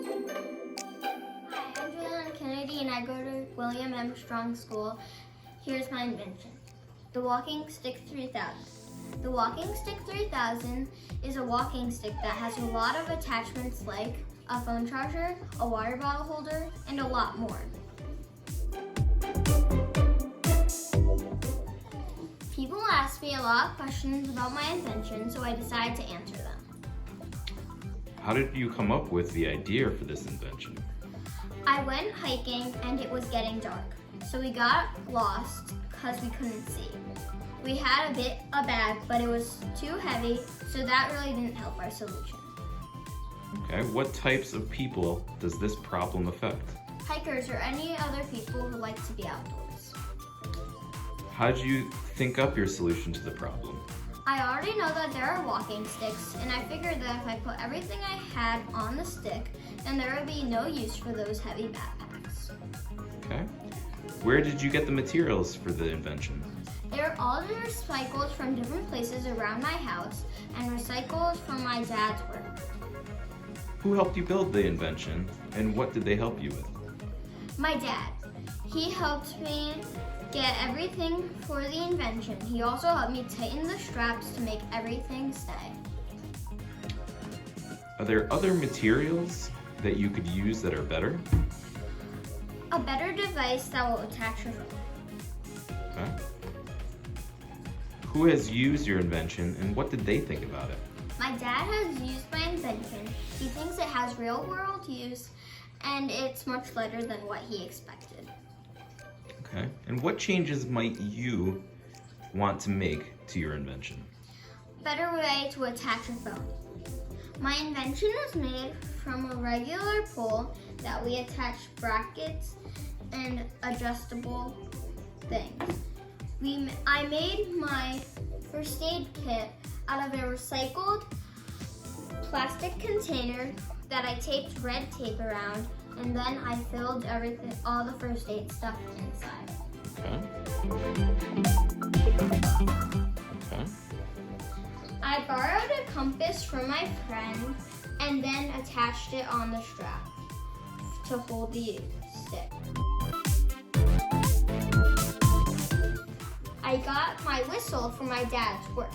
Hi, I'm Julianna and I go to William M. Strong School. Here's my invention, the Walking Stick 3000. The Walking Stick 3000 is a walking stick that has a lot of attachments like a phone charger, a water bottle holder, and a lot more. People ask me a lot of questions about my invention, so I decided to answer them. How did you come up with the idea for this invention? I went hiking and it was getting dark, so we got lost because we couldn't see. We had a bag, but it was too heavy, so that really didn't help our solution. Okay, what types of people does this problem affect? Hikers or any other people who like to be outdoors. How did you think up your solution to the problem? I already know that there are walking sticks, and I figured that if I put everything I had on the stick, then there would be no use for those heavy backpacks. Okay. Where did you get the materials for the invention? They're all recycled from different places around my house and recycled from my dad's work. Who helped you build the invention, and what did they help you with? My dad. He helped me get everything for the invention. He also helped me tighten the straps to make everything stay. Are there other materials that you could use that are better? A better device that will attach your phone. Okay. Who has used your invention, and what did they think about it? My dad has used my invention. He thinks it has real world use and it's much lighter than what he expected. Okay. And what changes might you want to make to your invention? Better way to attach your phone. My invention is made from a regular pole that we attach brackets and adjustable things. I made my first aid kit out of a recycled plastic container that I taped red tape around, and then I filled all the first aid stuff inside. Okay. I borrowed a compass from my friend and then attached it on the strap to hold the stick. I got my whistle from my dad's work.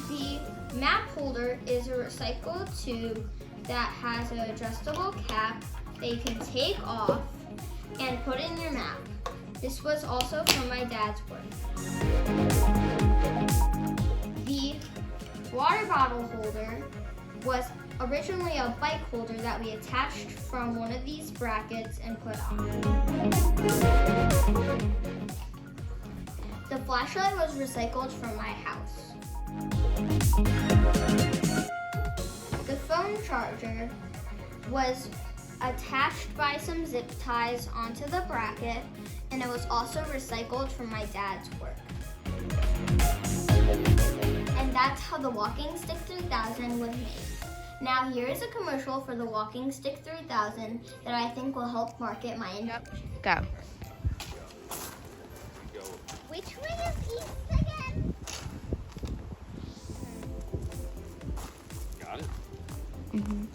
The map holder is a recycled tube that has an adjustable cap that you can take off and put in your map. This was also from my dad's work. The water bottle holder was originally a bike holder that we attached from one of these brackets and put on. The flashlight was recycled from my house. The phone charger was attached by some zip ties onto the bracket, and it was also recycled from my dad's work. And that's how the Walking Stick 3000 was made. Now here is a commercial for the Walking Stick 3000 that I think will help market my invention. Go. Which way is east again? Got it. Mm-hmm.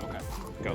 Okay, go.